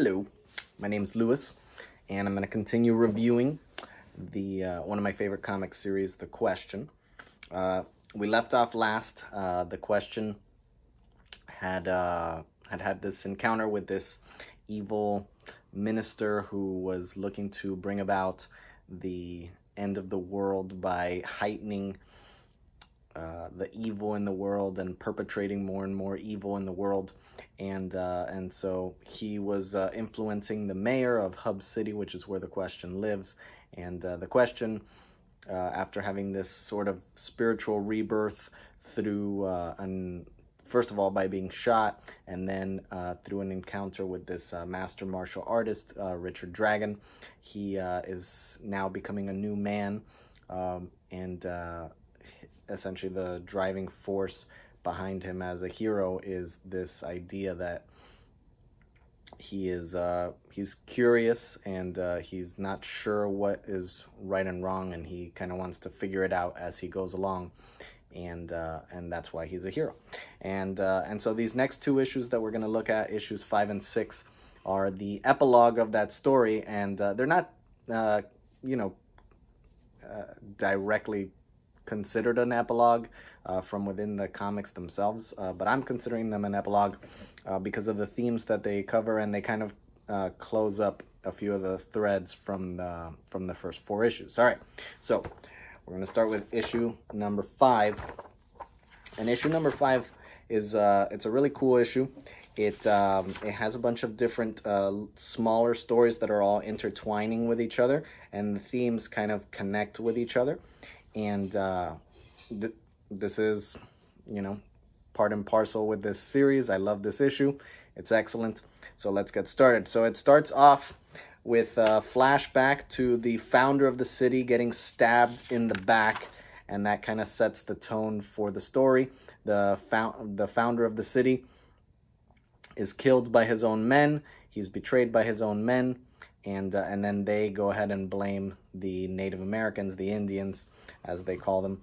Hello, my name's Lewis, and I'm going to continue reviewing the one of my favorite comic series, The Question. We left off last. The Question had this encounter with this evil minister who was looking to bring about the end of the world by heightening the evil in the world and perpetrating more and more evil in the world, and so he was influencing the mayor of Hub City, which is where the Question lives, and the Question, after having this sort of spiritual rebirth through first of all by being shot, and then through an encounter with this master martial artist, Richard Dragon, he is now becoming a new man, and essentially the driving force behind him as a hero is this idea that he's curious, and he's not sure what is right and wrong, and he kind of wants to figure it out as he goes along, and that's why he's a hero. And so these next two issues that we're going to look at, issues 5 and 6, are the epilogue of that story, and they're not directly considered an epilogue from within the comics themselves, but I'm considering them an epilogue because of the themes that they cover, and they kind of close up a few of the threads from the first 4 issues. All right, so we're going to start with issue number 5, and issue number 5 is it's a really cool issue. It has a bunch of different smaller stories that are all intertwining with each other, and the themes kind of connect with each other. And this is, part and parcel with this series. I love this issue. It's excellent. So let's get started. So it starts off with a flashback to the founder of the city getting stabbed in the back, and that kind of sets the tone for the story. The founder of the city is killed by his own men. He's betrayed by his own men. And then they go ahead and blame the Native Americans, the Indians, as they call them,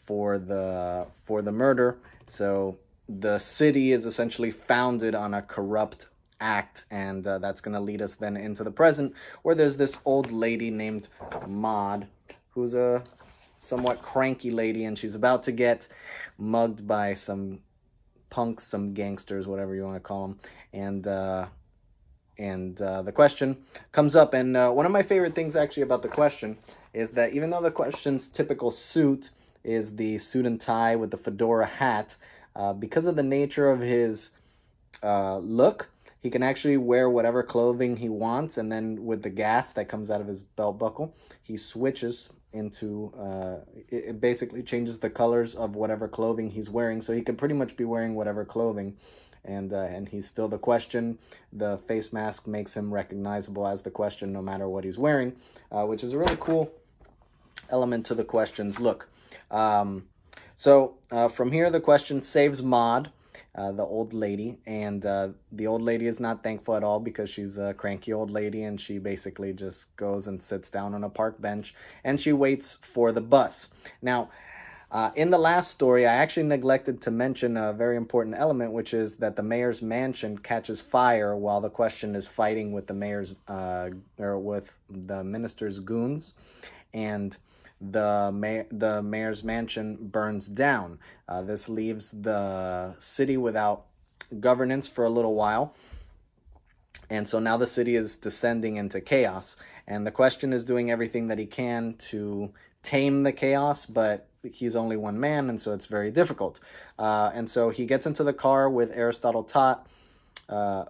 for the murder. So the city is essentially founded on a corrupt act, and that's going to lead us then into the present, where there's this old lady named Maud, who's a somewhat cranky lady, and she's about to get mugged by some punks, some gangsters, whatever you want to call them, and the Question comes up. And one of my favorite things actually about the Question is that even though the Question's typical suit is the suit and tie with the fedora hat, because of the nature of his look, he can actually wear whatever clothing he wants, and then with the gas that comes out of his belt buckle, he switches into it basically changes the colors of whatever clothing he's wearing, so he can pretty much be wearing whatever clothing, and he's still the Question. The face mask makes him recognizable as the Question no matter what he's wearing, which is a really cool element to the Question's look. So from here, the Question saves Maud, the old lady, and the old lady is not thankful at all because she's a cranky old lady, and she basically just goes and sits down on a park bench, and she waits for the bus. Now, in the last story, I actually neglected to mention a very important element, which is that the mayor's mansion catches fire while the Question is fighting with the mayor's or with the minister's goons, and the mayor's mansion burns down. This leaves the city without governance for a little while, and so now the city is descending into chaos, and the Question is doing everything that he can to tame the chaos, but he's only one man, and so it's very difficult. And so he gets into the car with Aristotle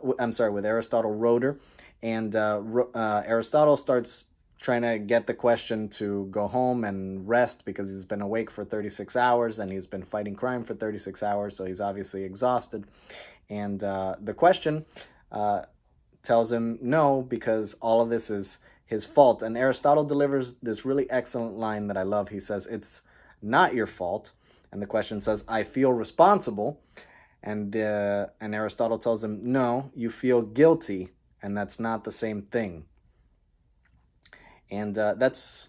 with Aristotle Roeder, and Aristotle starts trying to get the Question to go home and rest because he's been awake for 36 hours and he's been fighting crime for 36 hours, so he's obviously exhausted. And the Question tells him no, because all of this is his fault. And Aristotle delivers this really excellent line that I love. He says, "It's not your fault." And the Question says, "I feel responsible." And Aristotle tells him, "No, you feel guilty, and that's not the same thing." And that's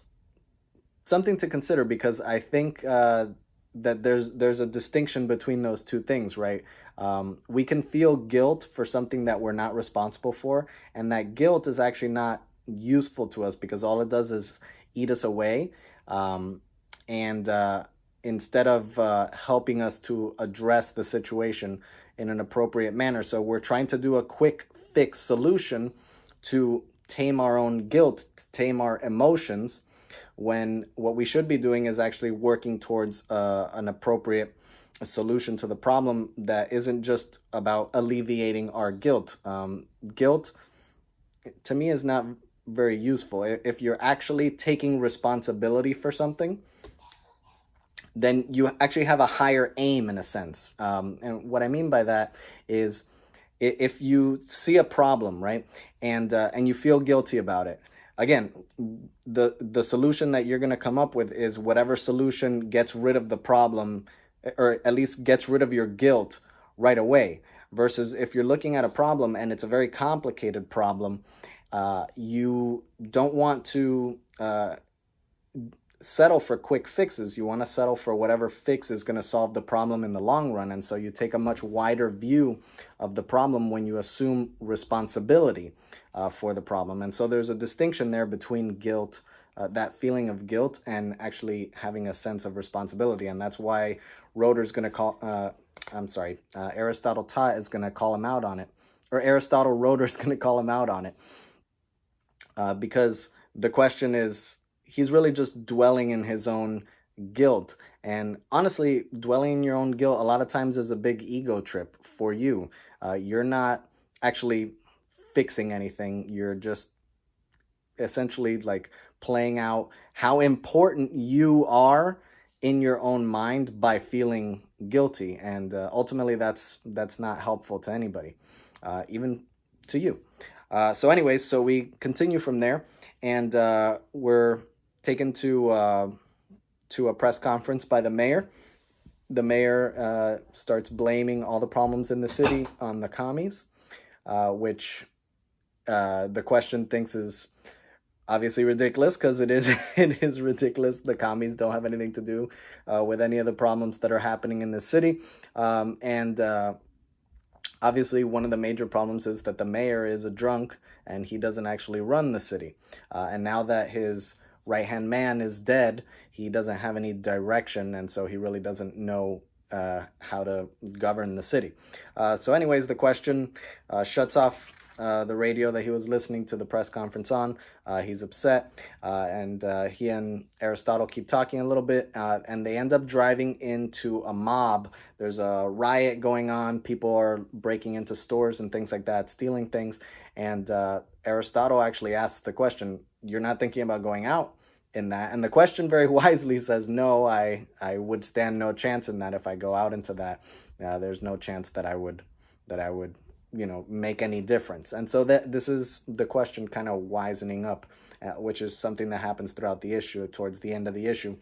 something to consider, because I think that there's a distinction between those two things, right? We can feel guilt for something that we're not responsible for, and that guilt is actually not useful to us because all it does is eat us away, and instead of helping us to address the situation in an appropriate manner. So we're trying to do a quick fix solution to tame our own guilt, tame our emotions, when what we should be doing is actually working towards an appropriate solution to the problem that isn't just about alleviating our guilt. Guilt, to me, is not very useful. If you're actually taking responsibility for something, then you actually have a higher aim in a sense. And what I mean by that is if you see a problem, right, and you feel guilty about it, again, the solution that you're going to come up with is whatever solution gets rid of the problem, or at least gets rid of your guilt right away. Versus if you're looking at a problem and it's a very complicated problem, you don't want to settle for quick fixes. You want to settle for whatever fix is going to solve the problem in the long run. And so you take a much wider view of the problem when you assume responsibility for the problem. And so there's a distinction there between guilt, that feeling of guilt, and actually having a sense of responsibility. And that's why Roeder's going to call, Aristotle Ta is going to call him out on it, or Aristotle Roeder's going to call him out on it, because the question is, he's really just dwelling in his own guilt. And honestly, dwelling in your own guilt a lot of times is a big ego trip for you. You're not actually fixing anything. You're just essentially like playing out how important you are in your own mind by feeling guilty. And ultimately, that's not helpful to anybody, even to you. So anyways, so we continue from there, and we're taken to a press conference by the mayor. The mayor starts blaming all the problems in the city on the commies, which the question thinks is obviously ridiculous, because it is ridiculous. The commies don't have anything to do with any of the problems that are happening in the city, and obviously one of the major problems is that the mayor is a drunk and he doesn't actually run the city, and now that his right-hand man is dead, he doesn't have any direction, and so he really doesn't know how to govern the city. So anyways, the question shuts off the radio that he was listening to the press conference on. He's upset, and he and Aristotle keep talking a little bit, and they end up driving into a mob. There's a riot going on. People are breaking into stores and things like that, stealing things, and Aristotle actually asks the question, "You're not thinking about going out in that?" And the question very wisely says, "No, I would stand no chance in that. If I go out into that, there's no chance that I would make any difference." And so this is the question kind of wisening up, which is something that happens throughout the issue. Towards the end of the issue,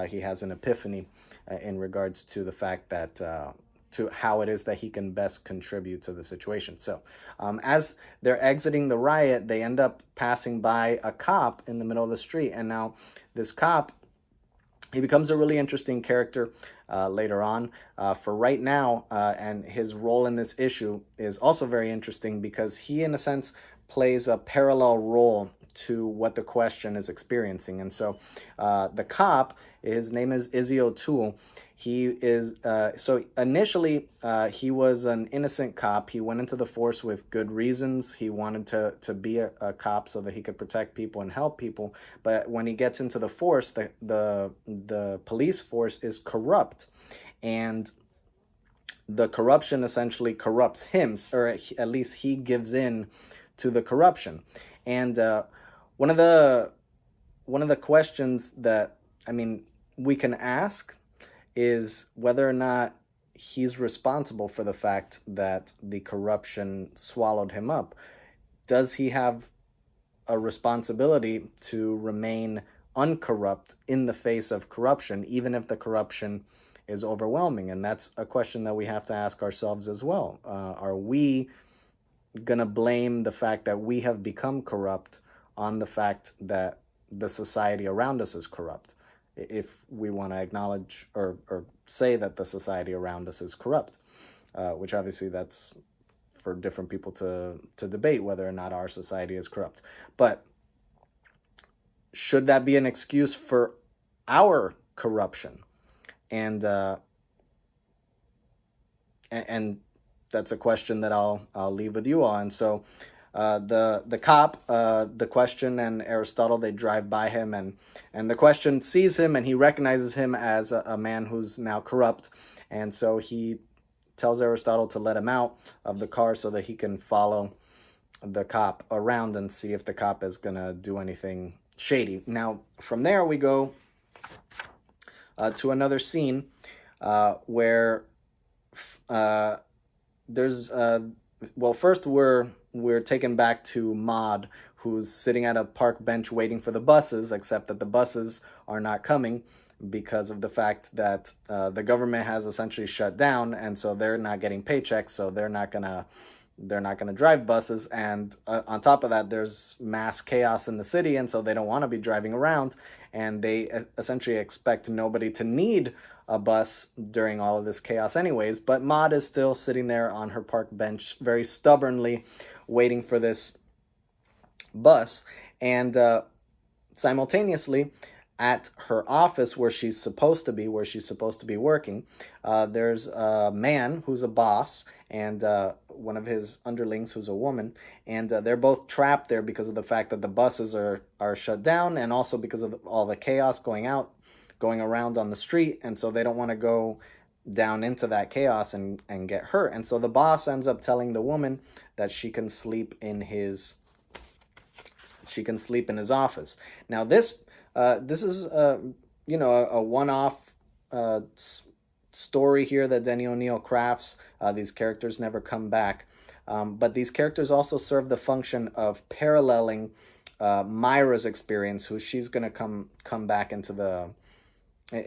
he has an epiphany in regards to the fact that to how it is that he can best contribute to the situation. So as they're exiting the riot, they end up passing by a cop in the middle of the street. And now this cop, he becomes a really interesting character later on. For right now, and his role in this issue is also very interesting, because he, in a sense, plays a parallel role to what the question is experiencing. And so the cop, his name is Izzy O'Toole. He is, so initially, he was an innocent cop. He went into the force with good reasons. He wanted to be a cop so that he could protect people and help people. But when he gets into the force, the police force is corrupt. And the corruption essentially corrupts him, or at least he gives in to the corruption. And one of the questions that, we can ask is whether or not he's responsible for the fact that the corruption swallowed him up. Does he have a responsibility to remain uncorrupt in the face of corruption, even if the corruption is overwhelming? And that's a question that we have to ask ourselves as well. Are we going to blame the fact that we have become corrupt on the fact that the society around us is corrupt? if we want to acknowledge or say that the society around us is corrupt, which obviously that's for different people to debate whether or not our society is corrupt. But should that be an excuse for our corruption? And and that's a question that I'll leave with you all. And so the cop, the question and Aristotle, they drive by him, and the question sees him, and he recognizes him as a man who's now corrupt, and so he tells Aristotle to let him out of the car so that he can follow the cop around and see if the cop is gonna do anything shady. Now from there we go to another scene where there's well, first we're taken back to Maud, who's sitting at a park bench waiting for the buses, except that the buses are not coming because of the fact that the government has essentially shut down, and so they're not getting paychecks, so they're not gonna drive buses. And on top of that, there's mass chaos in the city, and so they don't want to be driving around, and they essentially expect nobody to need a bus during all of this chaos anyways. But Maud is still sitting there on her park bench very stubbornly waiting for this bus. And simultaneously at her office where she's supposed to be working, there's a man who's a boss and one of his underlings who's a woman, and they're both trapped there because of the fact that the buses are shut down, and also because of all the chaos going around on the street, and so they don't want to go down into that chaos and get hurt. And so the boss ends up telling the woman that she can sleep in his office. Now this is you know, a one-off story here that Denny O'Neil crafts. These characters never come back, but these characters also serve the function of paralleling Myra's experience, who she's going to come back into the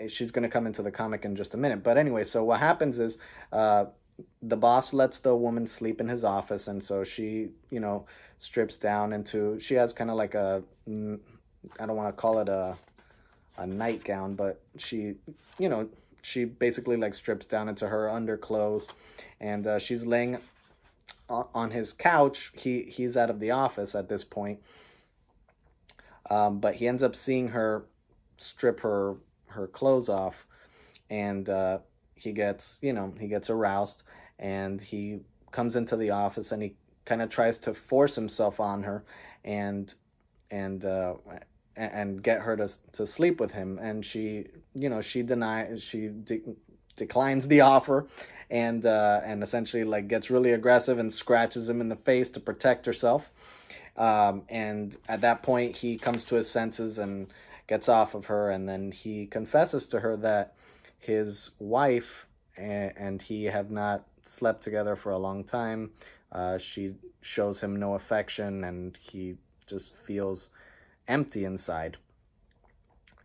she's going to come into the comic in just a minute. But anyway, so what happens is the boss lets the woman sleep in his office, and so she, you know, strips down into, she has kind of like a, I don't want to call it a nightgown, but she, you know, she basically like strips down into her underclothes, and she's laying on his couch. He's out of the office at this point, but he ends up seeing her strip her clothes off, and he gets aroused, and he comes into the office, and he kind of tries to force himself on her and get her to sleep with him, and she declines the offer, and essentially like gets really aggressive and scratches him in the face to protect herself. And at that point he comes to his senses and gets off of her, and then he confesses to her that his wife and he have not slept together for a long time. She shows him no affection, and he just feels empty inside.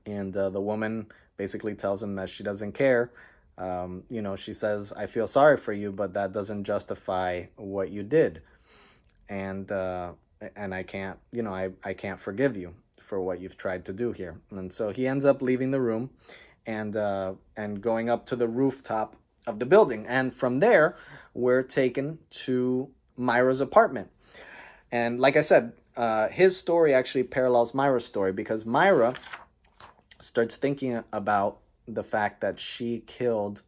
And the woman basically tells him that she doesn't care. You know, she says, "I feel sorry for you, but that doesn't justify what you did. And I can't, you know, I can't forgive you for what you've tried to do here." And so he ends up leaving the room and going up to the rooftop of the building. And from there, we're taken to Myra's apartment. And like I said, his story actually parallels Myra's story, because Myra starts thinking about the fact that she killed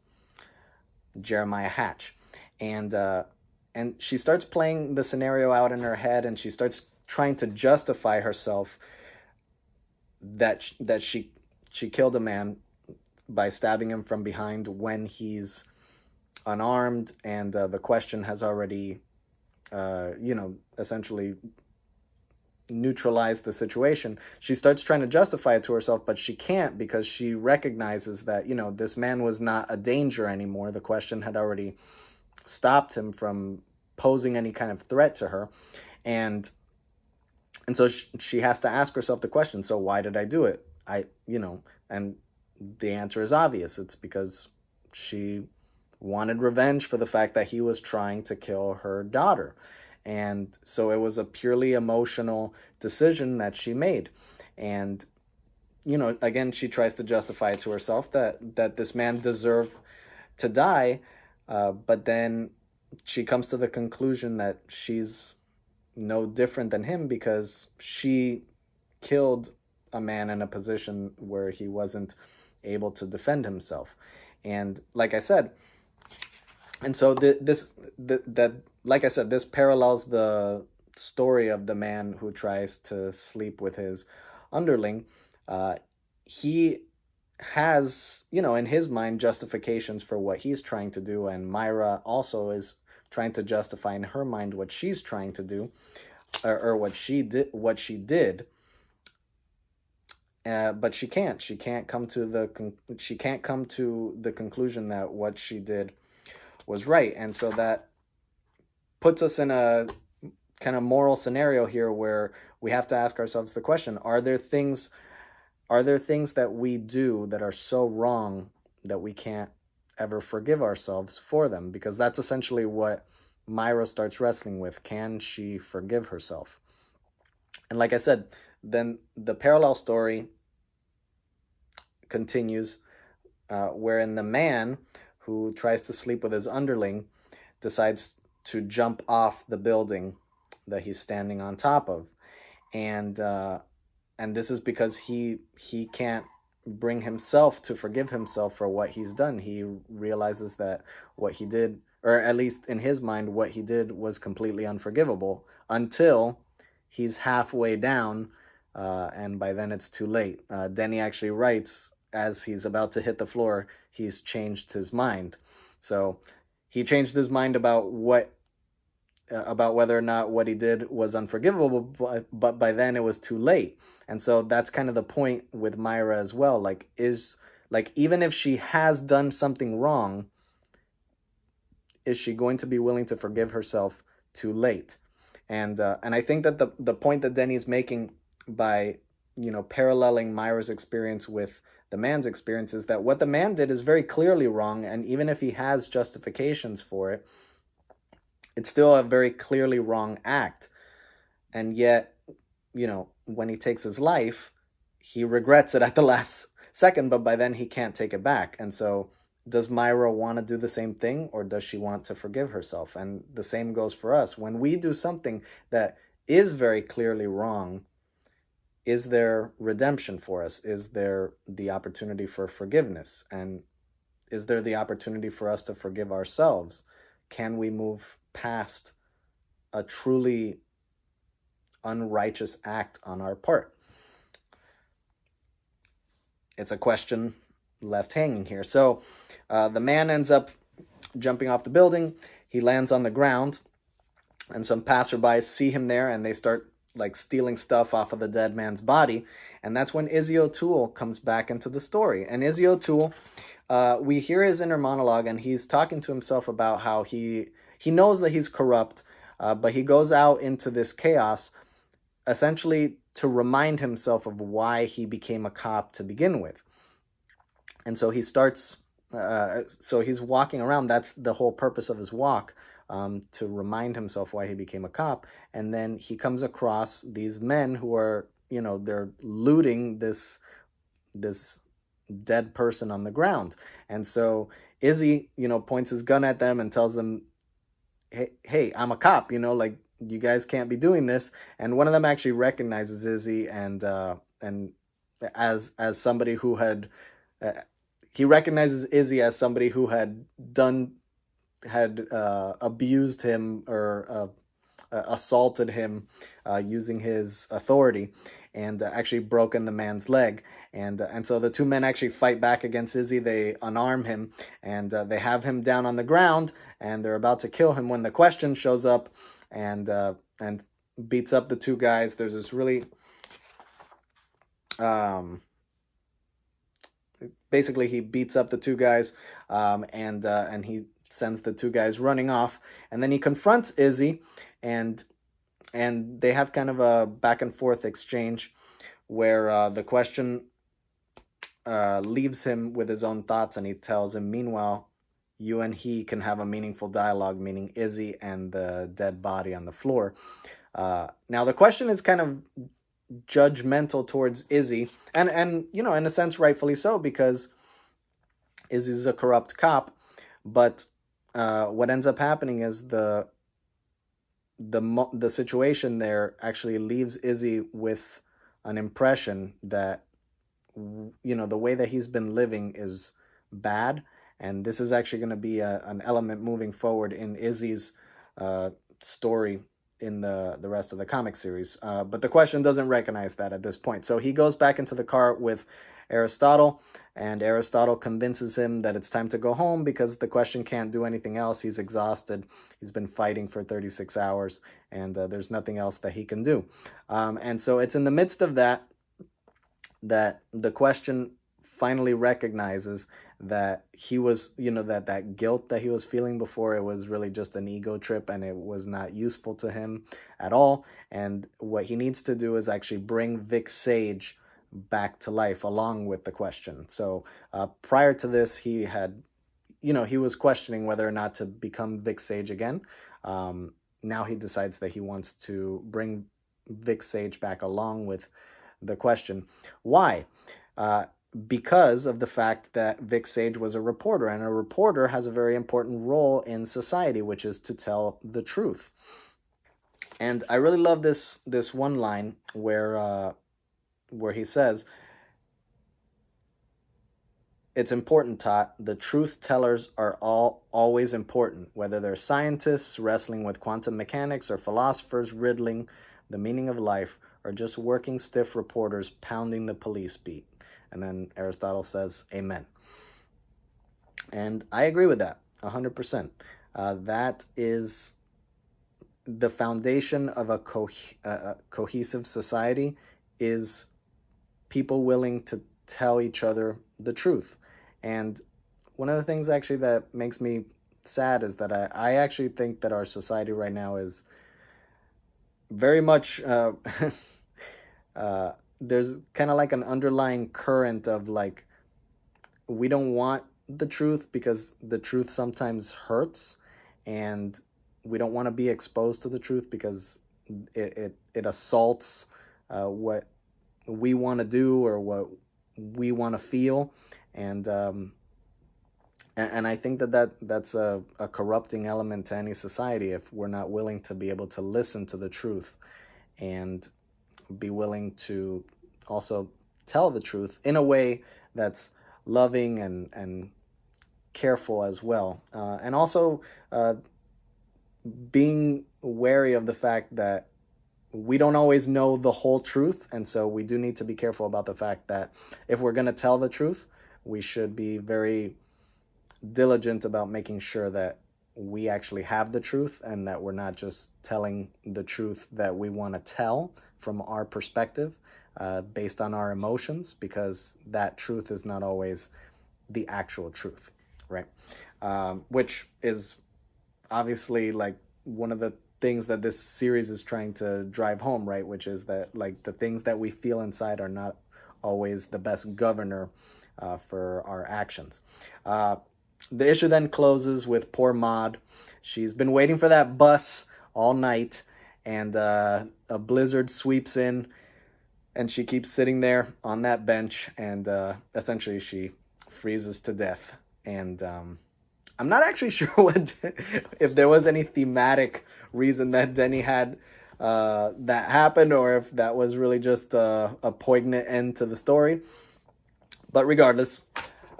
Jeremiah Hatch. And she starts playing the scenario out in her head, and she starts trying to justify herself that she killed a man by stabbing him from behind when he's unarmed, and the question has already you know, essentially neutralized the situation. She starts trying to justify it to herself, but she can't, because she recognizes that, you know, this man was not a danger anymore. The question had already stopped him from posing any kind of threat to her, and so she has to ask herself the question, so why did I do it? And the answer is obvious. It's because she wanted revenge for the fact that he was trying to kill her daughter. And so it was a purely emotional decision that she made. And again, she tries to justify it to herself that this man deserved to die, but then she comes to the conclusion that she's no different than him because she killed a man in a position where he wasn't able to defend himself. And like I said, and so that like I said, this parallels the story of the man who tries to sleep with his underling. He has, in his mind, justifications for what he's trying to do, and Myra also is trying to justify in her mind what she's trying to do, or what she did. But she can't. She can't come to the conclusion that what she did was right, and so that puts us in a kind of moral scenario here where we have to ask ourselves the question: Are there things that we do that are so wrong that we can't ever forgive ourselves for them? Because that's essentially what Myra starts wrestling with. Can she forgive herself? And like I said, then the parallel story continues, wherein the man who tries to sleep with his underling decides to jump off the building that he's standing on top of, and this is because he can't bring himself to forgive himself for what he's done. He realizes that what he did, or at least in his mind, what he did was completely unforgivable until he's halfway down, and by then it's too late. Denny actually writes, as he's about to hit the floor, he's changed his mind. So he changed his mind about whether or not what he did was unforgivable, but by then it was too late. And so that's kind of the point with Myra as well. Even if she has done something wrong, is she going to be willing to forgive herself too late? And I think that the point that Denny's making by paralleling Myra's experience with the man's experience is that what the man did is very clearly wrong, and even if he has justifications for it, it's still a very clearly wrong act. And yet, when he takes his life, he regrets it at the last second, but by then he can't take it back. And so does Myra want to do the same thing, or does she want to forgive herself? And the same goes for us. When we do something that is very clearly wrong, is there redemption for us? Is there the opportunity for forgiveness? And is there the opportunity for us to forgive ourselves? Can we move past a truly unrighteous act on our part? It's a question left hanging here. So the man ends up jumping off the building. He lands on the ground, and some passerbys see him there, and they start stealing stuff off of the dead man's body. And that's when Izzy O'Toole comes back into the story. And Izzy O'Toole, we hear his inner monologue, and he's talking to himself about how he knows that he's corrupt, but he goes out into this chaos essentially to remind himself of why he became a cop to begin with. And so he starts, so he's walking around. That's the whole purpose of his walk, to remind himself why he became a cop. And then he comes across these men who are, they're looting this dead person on the ground. And so Izzy, points his gun at them and tells them, hey, I'm a cop, you guys can't be doing this. And one of them actually recognizes Izzy, and as somebody who had, he recognizes Izzy as somebody who had abused him or assaulted him using his authority, and actually broken the man's leg. And so the two men actually fight back against Izzy. They unarm him, and they have him down on the ground, and they're about to kill him when the Question shows up and beats up the two guys. There's this really basically he beats up the two guys, and he sends the two guys running off, and then he confronts Izzy, and they have kind of a back and forth exchange where the Question leaves him with his own thoughts, and he tells him, meanwhile, you and he can have a meaningful dialogue, meaning Izzy and the dead body on the floor. Now the Question is kind of judgmental towards Izzy, and you know, in a sense, rightfully so, because Izzy's a corrupt cop. But what ends up happening is the situation there actually leaves Izzy with an impression that, you know, the way that he's been living is bad, and this is actually going to be an element moving forward in Izzy's story in the rest of the comic series. But the question doesn't recognize that at this point. So he goes back into the car with Aristotle, and Aristotle convinces him that it's time to go home because the question can't do anything else. He's exhausted. He's been fighting for 36 hours, and there's nothing else that he can do. And so it's in the midst of that the question finally recognizes that he was, you know, that guilt that he was feeling before, it was really just an ego trip, and it was not useful to him at all. And what he needs to do is actually bring Vic Sage back to life along with the question. So prior to this, he had, you know, he was questioning whether or not to become Vic Sage again. Now he decides that he wants to bring Vic Sage back along with the question. Why? Because of the fact that Vic Sage was a reporter, and a reporter has a very important role in society, which is to tell the truth. And I really love this one line where he says, "It's important, Tot. The truth tellers are always important, whether they're scientists wrestling with quantum mechanics or philosophers riddling the meaning of life, or just working stiff reporters pounding the police beat." And then Aristotle says, "Amen." And I agree with that 100%. That is the foundation of a cohesive society, is people willing to tell each other the truth. And one of the things actually that makes me sad is that I actually think that our society right now is very much there's kind of like an underlying current of like, we don't want the truth because the truth sometimes hurts, and we don't want to be exposed to the truth because it assaults what we want to do or what we want to feel. And I think that's a corrupting element to any society if we're not willing to be able to listen to the truth and be willing to also tell the truth in a way that's loving and careful as well. And also being wary of the fact that we don't always know the whole truth, and so we do need to be careful about the fact that if we're going to tell the truth, we should be very diligent about making sure that we actually have the truth, and that we're not just telling the truth that we want to tell from our perspective, based on our emotions, because that truth is not always the actual truth, right? Which is obviously like one of the things that this series is trying to drive home, right? Which is that like the things that we feel inside are not always the best governor for our actions. The issue then closes with poor Maud. She's been waiting for that bus all night, and a blizzard sweeps in, and she keeps sitting there on that bench, and essentially she freezes to death. And I'm not actually sure if there was any thematic reason that Denny had that happened, or if that was really just a poignant end to the story. But regardless,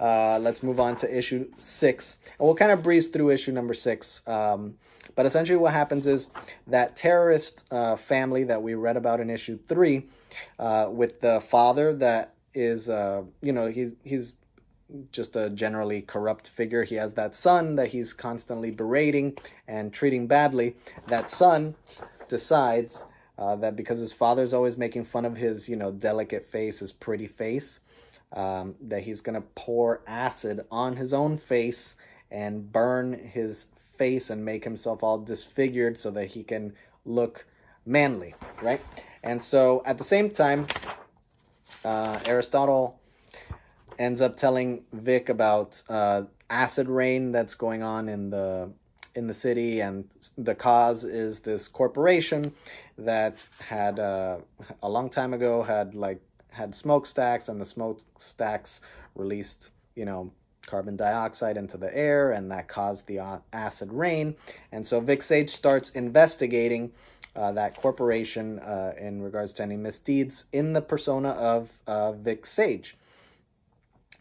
let's move on to issue 6, and we'll kind of breeze through issue number 6. But essentially what happens is that terrorist family that we read about in issue 3, with the father that is, you know, he's just a generally corrupt figure. He has that son that he's constantly berating and treating badly. That son decides that because his father's always making fun of his, you know, delicate face, his pretty face, that he's going to pour acid on his own face and burn his face and make himself all disfigured so that he can look manly, right? And so at the same time, Aristotle ends up telling Vic about acid rain that's going on in in the city, and the cause is this corporation that had a long time ago had smokestacks, and the smokestacks released, carbon dioxide into the air, and that caused the acid rain. And so Vic Sage starts investigating that corporation in regards to any misdeeds in the persona of Vic Sage.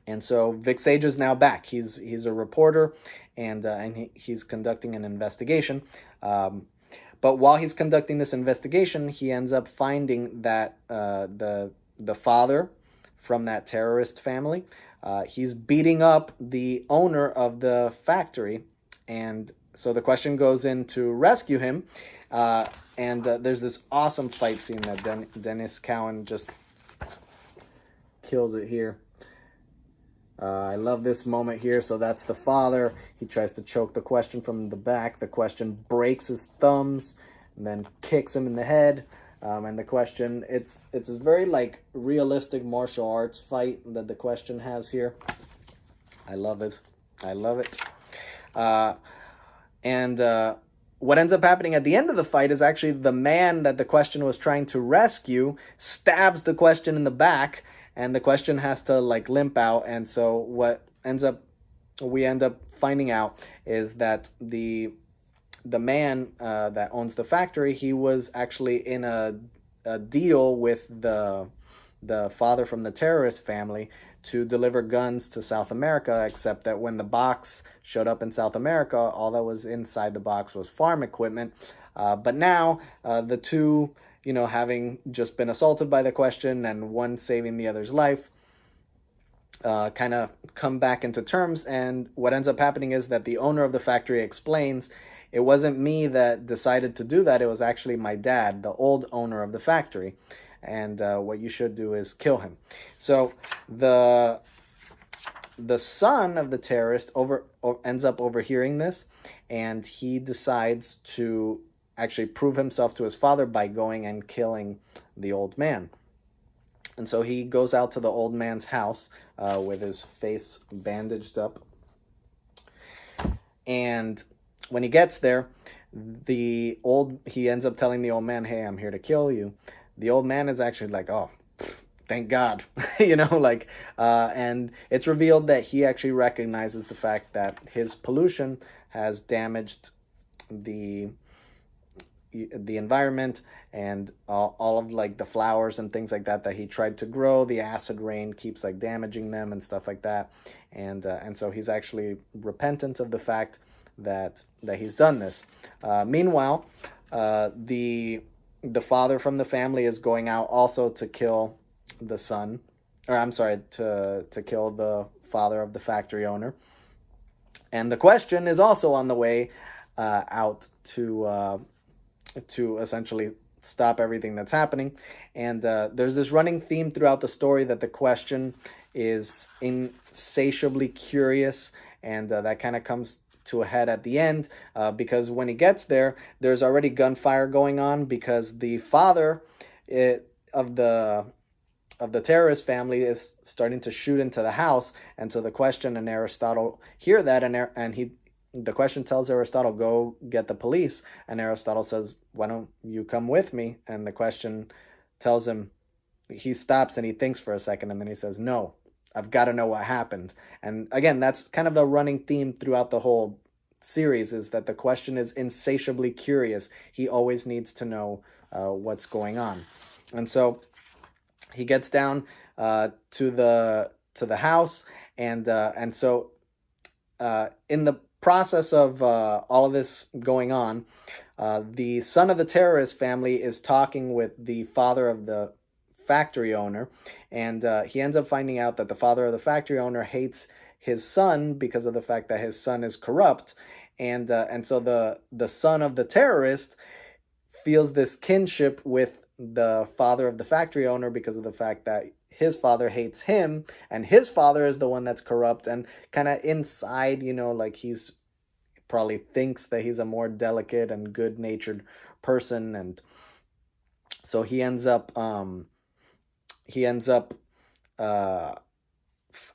And so Vic Sage is now back. He's a reporter, and he's conducting an investigation. But while he's conducting this investigation, he ends up finding that the father from that terrorist family, he's beating up the owner of the factory. And so the question goes in to rescue him. And there's this awesome fight scene that Dennis Cowan just kills it here. I love this moment here. So that's the father. He tries to choke the question from the back. The question breaks his thumbs and then kicks him in the head. And the question, it's this very realistic martial arts fight that the question has here. I love it. I love it. And what ends up happening at the end of the fight is actually the man that the question was trying to rescue stabs the question in the back, and the question has to limp out. And so what we end up finding out is that the man that owns the factory, he was actually in a deal with the father from the terrorist family to deliver guns to South America, except that when the box showed up in South America, all that was inside the box was farm equipment. But now the two, having just been assaulted by the question and one saving the other's life, kind of come back into terms. And what ends up happening is that the owner of the factory explains, it wasn't me that decided to do that. It was actually my dad, the old owner of the factory. And what you should do is kill him. So the son of the terrorist ends up overhearing this, and he decides to actually prove himself to his father by going and killing the old man. And so he goes out to the old man's house with his face bandaged up. And when he gets there, he ends up telling the old man, "Hey, I'm here to kill you." The old man is actually like, "Oh, thank God," and it's revealed that he actually recognizes the fact that his pollution has damaged the environment, and all of the flowers and things like that he tried to grow. The acid rain keeps damaging them and stuff like that, and so he's actually repentant of the fact that he's done this. Meanwhile, the father from the family is going out also to kill the son, or I'm sorry, to kill the father of the factory owner. And the question is also on the way out to essentially stop everything that's happening. And there's this running theme throughout the story that the question is insatiably curious, and that kind of comes to a head at the end, because when he gets there, there's already gunfire going on, because the father of the terrorist family is starting to shoot into the house. And so the question and Aristotle hear that, and the question tells Aristotle, "Go get the police." And Aristotle says, "Why don't you come with me?" And the question tells him, he stops and he thinks for a second, and then he says, "No, I've got to know what happened." And again, that's kind of the running theme throughout the whole series, is that the question is insatiably curious. He always needs to know what's going on. And so he gets down to the house, and so in the process of all of this going on, the son of the terrorist family is talking with the father of the factory owner, and he ends up finding out that the father of the factory owner hates his son because of the fact that his son is corrupt, and so the son of the terrorist feels this kinship with the father of the factory owner because of the fact that his father hates him, and his father is the one that's corrupt, and kind of inside, he's probably thinks that he's a more delicate and good-natured person, and so he ends up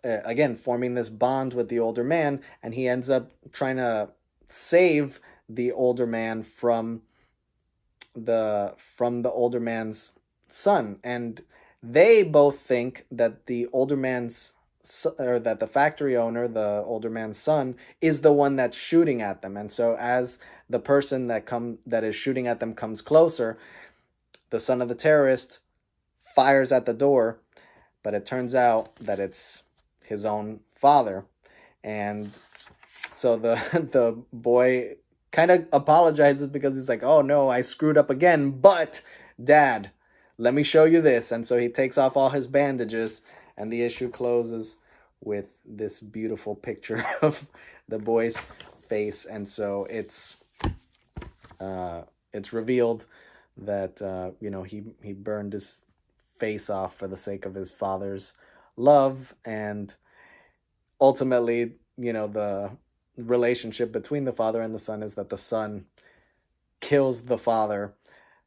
again forming this bond with the older man, and he ends up trying to save the older man from the older man's son, and they both think that the older man's or that the factory owner, the older man's son, is the one that's shooting at them. And so as the person that is shooting at them comes closer, the son of the terrorist fires at the door, but it turns out that it's his own father. And so the the boy kind of apologizes because he's like, "Oh no, I screwed up again, but Dad, let me show you this." And so he takes off all his bandages, and the issue closes with this beautiful picture of the boy's face. And so it's revealed that he burned his face off for the sake of his father's love, and ultimately, the relationship between the father and the son is that the son kills the father.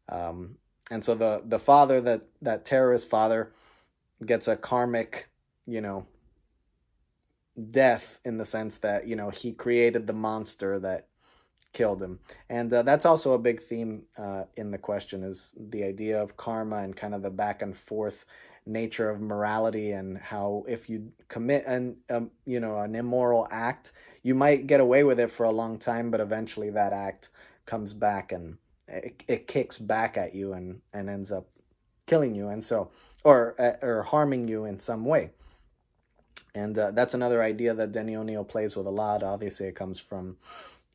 And so the father, that terrorist father, gets a karmic, death, in the sense that, he created the monster that killed him. And that's also a big theme in the question, is the idea of karma and kind of the back and forth nature of morality, and how if you commit an immoral act, you might get away with it for a long time, but eventually that act comes back, and it kicks back at you, and ends up killing you, and so or harming you in some way. And that's another idea that Denny O'Neil plays with a lot. Obviously, it comes from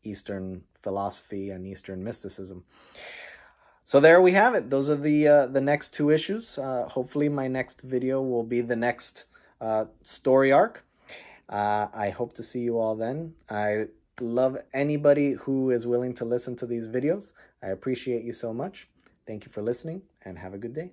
Eastern philosophy and Eastern mysticism. So there we have it. Those are the next two issues. Hopefully my next video will be the next story arc. I hope to see you all then. I love anybody who is willing to listen to these videos. I appreciate you so much. Thank you for listening, and have a good day.